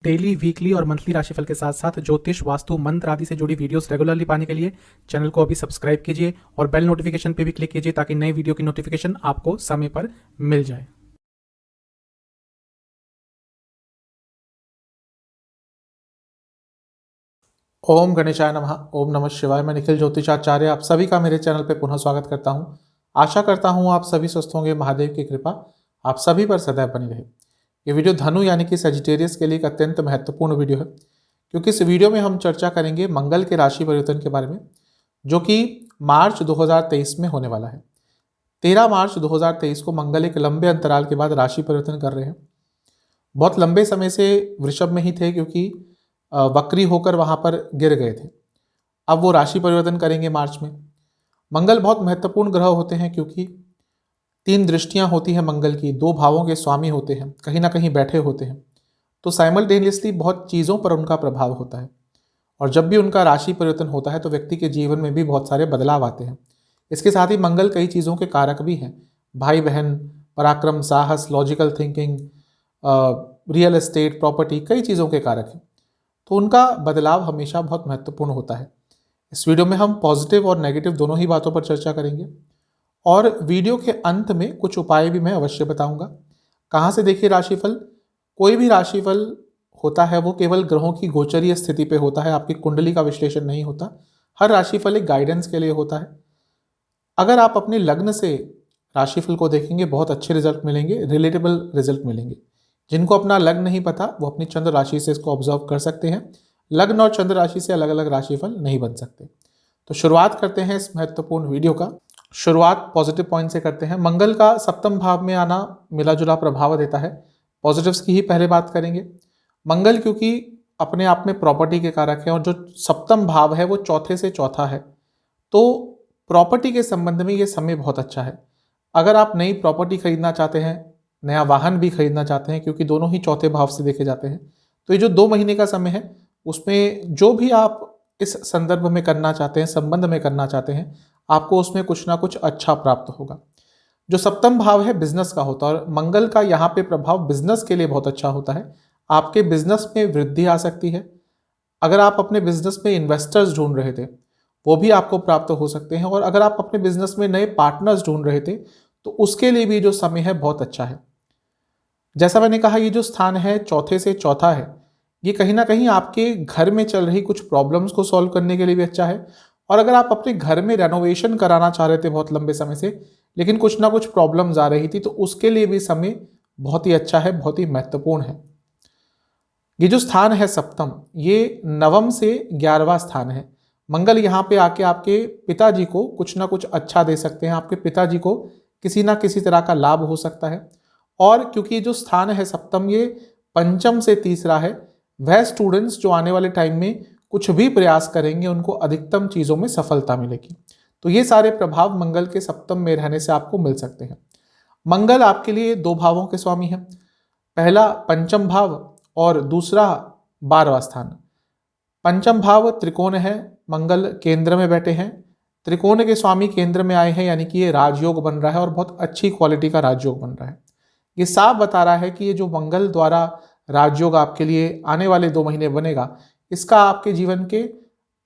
Daily, weekly और monthly राशिफल के साथ साथ ज्योतिष, वास्तु, मंत्र आदि से जुड़ी वीडियोस रेगुलरली पाने के लिए चैनल को अभी सब्सक्राइब कीजिए और बेल नोटिफिकेशन पे भी क्लिक कीजिए ताकि नई वीडियो की नोटिफिकेशन आपको समय पर मिल जाए। ओम गणेशाय नमः। ओम नमः शिवाय। मैं निखिल ज्योतिषाचार्य आप सभी का मेरे चैनल पे पुनः स्वागत करता हूं। आशा करता हूं आप सभी स्वस्थ होंगे। महादेव की कृपा आप सभी पर सदैव बनी रहे। ये वीडियो धनु यानी कि सेजिटेरियस के लिए एक अत्यंत महत्वपूर्ण वीडियो है, क्योंकि इस वीडियो में हम चर्चा करेंगे मंगल के राशि परिवर्तन के बारे में, जो कि मार्च 2023 में होने वाला है। 13 मार्च 2023 को मंगल एक लंबे अंतराल के बाद राशि परिवर्तन कर रहे हैं। बहुत लंबे समय से वृषभ में ही थे, क्योंकि वक्री होकर वहां पर गिर गए थे। अब वो राशि परिवर्तन करेंगे मार्च में। मंगल बहुत महत्वपूर्ण ग्रह होते हैं, क्योंकि 3 दृष्टियां होती हैं मंगल की, 2 भावों के स्वामी होते हैं, कहीं ना कहीं बैठे होते हैं, तो साइमल्टेनियसली बहुत चीज़ों पर उनका प्रभाव होता है। और जब भी उनका राशि परिवर्तन होता है तो व्यक्ति के जीवन में भी बहुत सारे बदलाव आते हैं। इसके साथ ही मंगल कई चीज़ों के कारक भी हैं, भाई बहन, पराक्रम, साहस, logical thinking, real estate, property, कई चीज़ों के कारक हैं। तो उनका बदलाव हमेशा बहुत महत्वपूर्ण होता है। इस वीडियो में हम पॉजिटिव और नेगेटिव दोनों ही बातों पर चर्चा करेंगे, और वीडियो के अंत में कुछ उपाय भी मैं अवश्य बताऊंगा। कहाँ से देखिए राशिफल? कोई भी राशिफल होता है वो केवल ग्रहों की गोचरीय स्थिति पे होता है, आपकी कुंडली का विश्लेषण नहीं होता। हर राशिफल एक गाइडेंस के लिए होता है। अगर आप अपने लग्न से राशिफल को देखेंगे बहुत अच्छे रिजल्ट मिलेंगे, रिलेटेबल रिजल्ट मिलेंगे। जिनको अपना लग्न नहीं पता वो अपनी चंद्र राशि से इसको ऑब्जर्व कर सकते हैं। लग्न और चंद्र राशि से अलग अलग राशिफल नहीं बन सकते। तो शुरुआत करते हैं इस महत्वपूर्ण वीडियो का। शुरुआत पॉजिटिव पॉइंट से करते हैं। मंगल का सप्तम भाव में आना मिला जुला प्रभाव देता है। पॉजिटिव्स की ही पहले बात करेंगे। मंगल क्योंकि अपने आप में प्रॉपर्टी के कारक है, और जो सप्तम भाव है वो चौथे से चौथा है, तो प्रॉपर्टी के संबंध में ये समय बहुत अच्छा है। अगर आप नई प्रॉपर्टी खरीदना चाहते हैं, नया वाहन भी खरीदना चाहते हैं, क्योंकि दोनों ही चौथे भाव से देखे जाते हैं, तो ये जो 2 महीने का समय है उसमें जो भी आप इस संदर्भ में करना चाहते हैं, संबंध में करना चाहते हैं, आपको उसमें कुछ ना कुछ अच्छा प्राप्त होगा। जो सप्तम भाव है बिजनेस का होता है, और मंगल का यहाँ पे प्रभाव बिजनेस के लिए बहुत अच्छा होता है। आपके बिजनेस में वृद्धि आ सकती है। अगर आप अपने बिजनेस में इन्वेस्टर्स ढूंढ रहे थे वो भी आपको प्राप्त हो सकते हैं, और अगर आप अपने बिजनेस में नए पार्टनर्स ढूंढ रहे थे तो उसके लिए भी जो समय है बहुत अच्छा है। जैसा मैंने कहा, ये जो स्थान है चौथे से चौथा है, ये कहीं ना कहीं आपके घर में चल रही कुछ प्रॉब्लम्स को सॉल्व करने के लिए भी अच्छा है। और अगर आप अपने घर में रेनोवेशन कराना चाह रहे थे बहुत लंबे समय से, लेकिन कुछ ना कुछ प्रॉब्लम्स आ रही थी, तो उसके लिए भी समय बहुत ही अच्छा है, बहुत ही महत्वपूर्ण है। ये जो स्थान है सप्तम, ये नवम से 11वां स्थान है। मंगल यहाँ पे आके आपके पिताजी को कुछ ना कुछ अच्छा दे सकते हैं। आपके पिताजी को किसी ना किसी तरह का लाभ हो सकता है। और क्योंकि ये जो स्थान है सप्तम, ये पंचम से तीसरा है, वह स्टूडेंट्स जो आने वाले टाइम में कुछ भी प्रयास करेंगे उनको अधिकतम चीज़ों में सफलता मिलेगी। तो ये सारे प्रभाव मंगल के सप्तम में रहने से आपको मिल सकते हैं। मंगल आपके लिए 2 भावों के स्वामी हैं। पहला पंचम भाव और दूसरा 12वां स्थान। पंचम भाव त्रिकोण है, मंगल केंद्र में बैठे हैं। त्रिकोण के स्वामी केंद्र में आए हैं, यानी कि ये राजयोग बन रहा है, और बहुत अच्छी क्वालिटी का राजयोग बन रहा है। ये साफ बता रहा है कि ये जो मंगल द्वारा राजयोग आपके लिए आने वाले 2 महीने बनेगा, इसका आपके जीवन के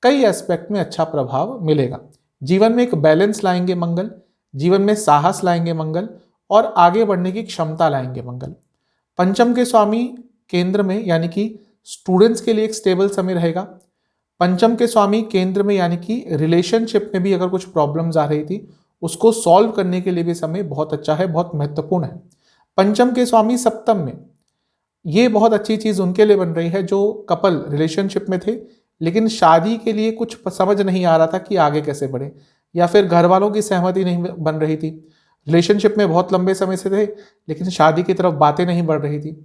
कई एस्पेक्ट में अच्छा प्रभाव मिलेगा। जीवन में एक बैलेंस लाएंगे मंगल, जीवन में साहस लाएंगे मंगल, और आगे बढ़ने की क्षमता लाएंगे मंगल। पंचम के स्वामी केंद्र में, यानी कि स्टूडेंट्स के लिए एक स्टेबल समय रहेगा। पंचम के स्वामी केंद्र में, यानी कि रिलेशनशिप में भी अगर कुछ प्रॉब्लम्स आ रही थी उसको सॉल्व करने के लिए भी समय बहुत अच्छा है, बहुत महत्वपूर्ण है। पंचम के स्वामी सप्तम में, ये बहुत अच्छी चीज उनके लिए बन रही है जो कपल रिलेशनशिप में थे, लेकिन शादी के लिए कुछ समझ नहीं आ रहा था कि आगे कैसे बढ़े, या फिर घर वालों की सहमति नहीं बन रही थी। रिलेशनशिप में बहुत लंबे समय से थे, लेकिन शादी की तरफ बातें नहीं बढ़ रही थी।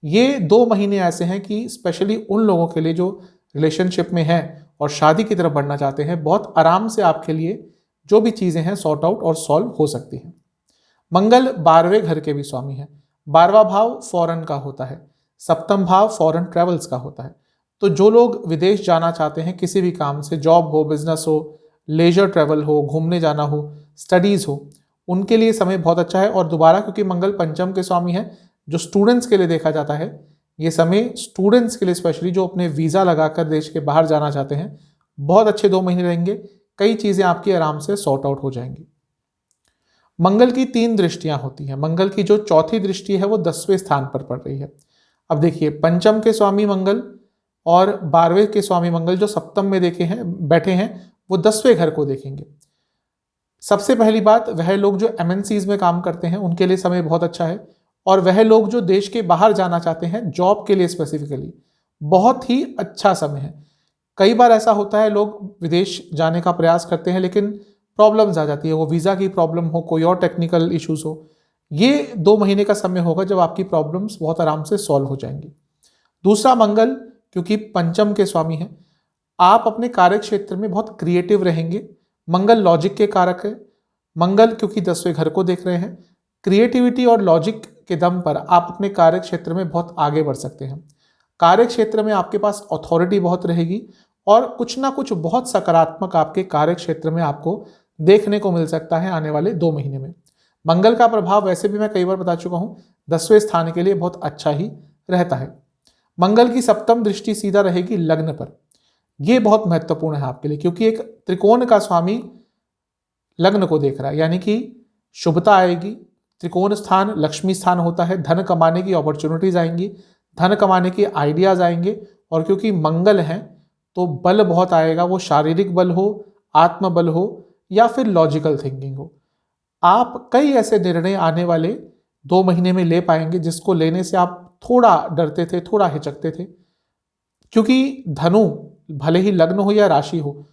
ये 2 महीने ऐसे हैं कि स्पेशली उन लोगों के लिए जो रिलेशनशिप में हैं और शादी की तरफ बढ़ना चाहते हैं, बहुत आराम से आपके लिए जो भी चीज़ें हैं सॉर्ट आउट और सॉल्व हो सकती हैं। मंगल 12वें घर के भी स्वामी है। 12वां भाव फॉरेन का होता है, सप्तम भाव फॉरेन ट्रेवल्स का होता है। तो जो लोग विदेश जाना चाहते हैं किसी भी काम से, जॉब हो, बिजनेस हो, लेजर ट्रैवल हो, घूमने जाना हो, स्टडीज हो, उनके लिए समय बहुत अच्छा है। और दोबारा क्योंकि मंगल पंचम के स्वामी है, जो स्टूडेंट्स के लिए देखा जाता है ये समय स्टूडेंट्स के लिए स्पेशली जो अपने वीज़ा लगाकर देश के बाहर जाना चाहते हैं, बहुत अच्छे 2 महीने रहेंगे। कई चीज़ें आपकी आराम से सॉर्ट आउट हो जाएंगी। मंगल की 3 दृष्टियां होती हैं। मंगल की जो चौथी दृष्टि है वो 10वें स्थान पर पड़ रही है। अब देखिए, पंचम के स्वामी मंगल और 12वें के स्वामी मंगल जो सप्तम में देखे हैं बैठे हैं, वो 10वें घर को देखेंगे। सबसे पहली बात, वह लोग जो MNCs में काम करते हैं उनके लिए समय बहुत अच्छा है, और वह लोग जो देश के बाहर जाना चाहते हैं जॉब के लिए स्पेसिफिकली, बहुत ही अच्छा समय है। कई बार ऐसा होता है लोग विदेश जाने का प्रयास करते हैं लेकिन प्रॉब्लम्स आ जाती है, वो वीज़ा की प्रॉब्लम हो, कोई और टेक्निकल इश्यूज हो। ये 2 महीने का समय होगा जब आपकी प्रॉब्लम्स बहुत आराम से सॉल्व हो जाएंगी। दूसरा, मंगल क्योंकि पंचम के स्वामी हैं, आप अपने कार्य क्षेत्र में बहुत क्रिएटिव रहेंगे। मंगल लॉजिक के कारक है। मंगल क्योंकि 10वें घर को देख रहे हैं, क्रिएटिविटी और लॉजिक के दम पर आप अपने कार्य क्षेत्र में बहुत आगे बढ़ सकते हैं। कार्य क्षेत्र में आपके पास अथॉरिटी बहुत रहेगी और कुछ ना कुछ बहुत सकारात्मक आपके कार्य क्षेत्र में आपको देखने को मिल सकता है आने वाले 2 महीने में। मंगल का प्रभाव वैसे भी मैं कई बार बता चुका हूं, 10वें स्थान के लिए बहुत अच्छा ही रहता है। मंगल की सप्तम दृष्टि सीधा रहेगी लग्न पर। यह बहुत महत्वपूर्ण है आपके लिए, क्योंकि एक त्रिकोण का स्वामी लग्न को देख रहा है, यानी कि शुभता आएगी। त्रिकोण स्थान लक्ष्मी स्थान होता है, धन कमाने की अपॉर्चुनिटीज आएंगी, धन कमाने के आइडियाज आएंगे, और क्योंकि मंगल हैं तो बल बहुत आएगा, वो शारीरिक बल हो, आत्मबल हो या फिर लॉजिकल थिंकिंग हो। आप कई ऐसे निर्णय आने वाले 2 महीने में ले पाएंगे जिसको लेने से आप थोड़ा डरते थे, थोड़ा हिचकते थे, क्योंकि धनु भले ही लग्न हो या राशि हो,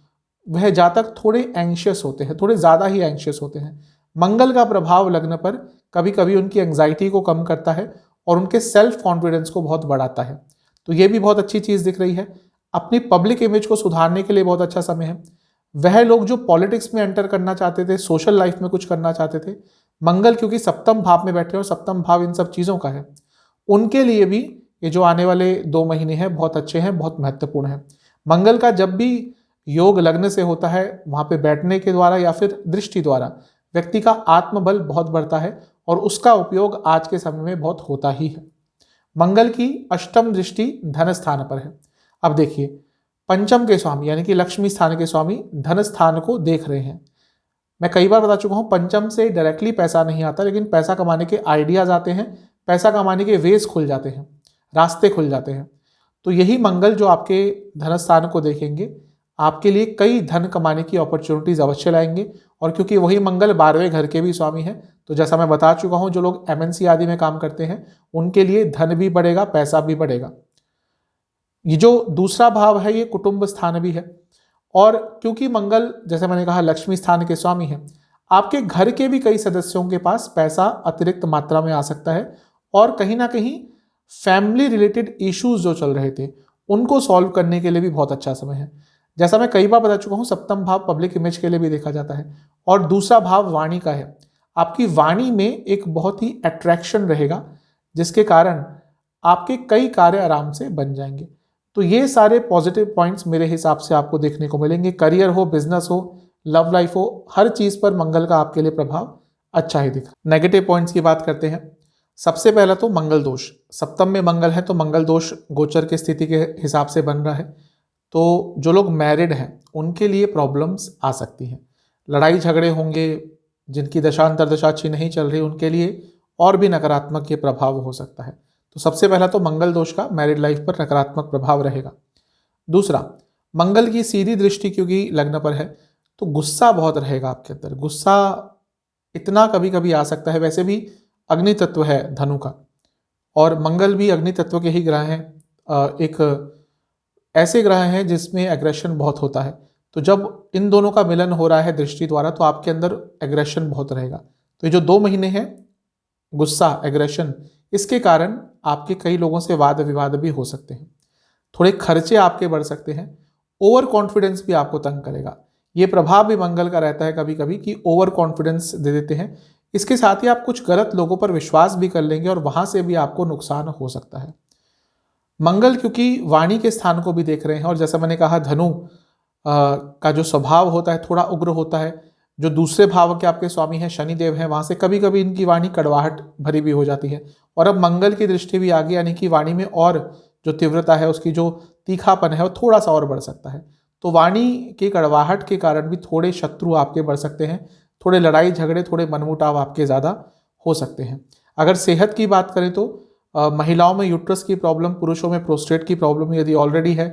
वह जातक थोड़े एंशियस होते हैं, थोड़े ज़्यादा ही एंशियस होते हैं। मंगल का प्रभाव लग्न पर कभी कभी उनकी एंग्जाइटी को कम करता है और उनके सेल्फ कॉन्फिडेंस को बहुत बढ़ाता है। तो ये भी बहुत अच्छी चीज़ दिख रही है। अपनी पब्लिक इमेज को सुधारने के लिए बहुत अच्छा समय है। वह लोग जो पॉलिटिक्स में एंटर करना चाहते थे, सोशल लाइफ में कुछ करना चाहते थे, मंगल क्योंकि सप्तम भाव में बैठे हैं और सप्तम भाव इन सब चीज़ों का है, उनके लिए भी ये जो आने वाले 2 महीने हैं बहुत अच्छे हैं, बहुत महत्वपूर्ण है। मंगल का जब भी योग लग्न से होता है, वहाँ पे बैठने के द्वारा या फिर दृष्टि द्वारा व्यक्ति का आत्मबल बहुत बढ़ता है और उसका उपयोग आज के समय में बहुत होता ही है। मंगल की अष्टम दृष्टि धन स्थान पर है। अब देखिए, पंचम के स्वामी यानी कि लक्ष्मी स्थान के स्वामी धन स्थान को देख रहे हैं। मैं कई बार बता चुका हूं, पंचम से डायरेक्टली पैसा नहीं आता, लेकिन पैसा कमाने के आइडियाज आते हैं, पैसा कमाने के वेज खुल जाते हैं, रास्ते खुल जाते हैं। तो यही मंगल जो आपके धन स्थान को देखेंगे, आपके लिए कई धन कमाने की अपॉर्चुनिटीज अवश्य लाएंगे। और क्योंकि वही मंगल 12वें घर के भी स्वामी हैं, तो जैसा मैं बता चुका हूं, जो लोग MNC आदि में काम करते हैं उनके लिए धन भी बढ़ेगा, पैसा भी बढ़ेगा। ये जो दूसरा भाव है ये कुटुंब स्थान भी है, और क्योंकि मंगल जैसे मैंने कहा लक्ष्मी स्थान के स्वामी हैं, आपके घर के भी कई सदस्यों के पास पैसा अतिरिक्त मात्रा में आ सकता है, और कहीं ना कहीं फैमिली रिलेटेड इश्यूज जो चल रहे थे उनको सॉल्व करने के लिए भी बहुत अच्छा समय है। जैसा मैं कई बार बता चुका हूं, सप्तम भाव पब्लिक इमेज के लिए भी देखा जाता है, और दूसरा भाव वाणी का है। आपकी वाणी में एक बहुत ही अट्रैक्शन रहेगा, जिसके कारण आपके कई कार्य आराम से बन जाएंगे। तो ये सारे पॉजिटिव पॉइंट्स मेरे हिसाब से आपको देखने को मिलेंगे। करियर हो, बिजनेस हो, लव लाइफ हो, हर चीज़ पर मंगल का आपके लिए प्रभाव अच्छा ही दिखा। नेगेटिव पॉइंट्स की बात करते हैं। सबसे पहला तो मंगल दोष। सप्तम में मंगल है तो मंगल दोष गोचर की स्थिति के हिसाब से बन रहा है, तो जो लोग मैरिड हैं उनके लिए प्रॉब्लम्स आ सकती हैं, लड़ाई झगड़े होंगे। जिनकी दशा अंतर्दशा अच्छी नहीं चल रही उनके लिए और भी नकारात्मक ये प्रभाव हो सकता है। तो सबसे पहला तो मंगल दोष का मैरिड लाइफ पर नकारात्मक प्रभाव रहेगा। दूसरा, मंगल की सीधी दृष्टि क्योंकि लग्न पर है तो गुस्सा बहुत रहेगा आपके अंदर। गुस्सा इतना कभी कभी आ सकता है। वैसे भी अग्नि तत्व है धनु का, और मंगल भी अग्नि तत्व के ही ग्रह हैं। एक ऐसे ग्रह हैं जिसमें एग्रेशन बहुत होता है, तो जब इन दोनों का मिलन हो रहा है दृष्टि द्वारा तो आपके अंदर एग्रेशन बहुत रहेगा। तो ये जो 2 महीने हैं, गुस्सा, एग्रेशन, इसके कारण आपके कई लोगों से वाद विवाद भी हो सकते हैं। थोड़े खर्चे आपके बढ़ सकते हैं। ओवर कॉन्फिडेंस भी आपको तंग करेगा। ये प्रभाव भी मंगल का रहता है कभी कभी कि ओवर कॉन्फिडेंस दे देते हैं। इसके साथ ही आप कुछ गलत लोगों पर विश्वास भी कर लेंगे और वहां से भी आपको नुकसान हो सकता है। मंगल क्योंकि वाणी के स्थान को भी देख रहे हैं, और जैसा मैंने कहा धनु का जो स्वभाव होता है थोड़ा उग्र होता है, जो दूसरे भाव के आपके स्वामी हैं शनि देव हैं, वहाँ से कभी कभी इनकी वाणी कड़वाहट भरी भी हो जाती है। और अब मंगल की दृष्टि भी आ गई, यानी कि वाणी में और जो तीव्रता है, उसकी जो तीखापन है वो थोड़ा सा और बढ़ सकता है। तो वाणी की कड़वाहट के कारण भी थोड़े शत्रु आपके बढ़ सकते हैं, थोड़े लड़ाई झगड़े, थोड़े मनमुटाव आपके ज़्यादा हो सकते हैं। अगर सेहत की बात करें तो महिलाओं में यूट्रस की प्रॉब्लम, पुरुषों में प्रोस्टेट की प्रॉब्लम यदि ऑलरेडी है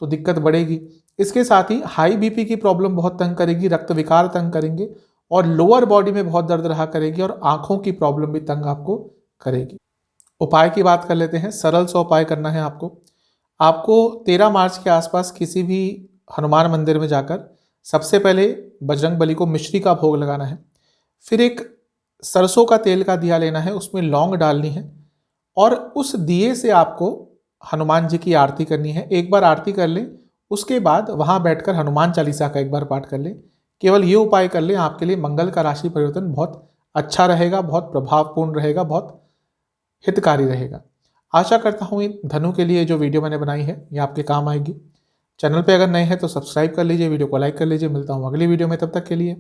तो दिक्कत बढ़ेगी। इसके साथ ही हाई बीपी की प्रॉब्लम बहुत तंग करेगी, रक्त विकार तंग करेंगे, और लोअर बॉडी में बहुत दर्द रहा करेगी, और आंखों की प्रॉब्लम भी तंग आपको करेगी। उपाय की बात कर लेते हैं। सरल सा उपाय करना है आपको 13 मार्च के आसपास किसी भी हनुमान मंदिर में जाकर सबसे पहले बजरंग बली को मिश्री का भोग लगाना है। फिर एक सरसों का तेल का दिया लेना है, उसमें लौंग डालनी है, और उस दिए से आपको हनुमान जी की आरती करनी है। एक बार आरती कर लें, उसके बाद वहाँ बैठकर हनुमान चालीसा का एक बार पाठ कर लें। केवल ये उपाय कर लें, आपके लिए मंगल का राशि परिवर्तन बहुत अच्छा रहेगा, बहुत प्रभावपूर्ण रहेगा, बहुत हितकारी रहेगा। आशा करता हूँ इन धनु के लिए जो वीडियो मैंने बनाई है ये आपके काम आएगी। चैनल पे अगर नए हैं तो सब्सक्राइब कर लीजिए, वीडियो को लाइक कर लीजिए। मिलता हूँ अगली वीडियो में, तब तक के लिए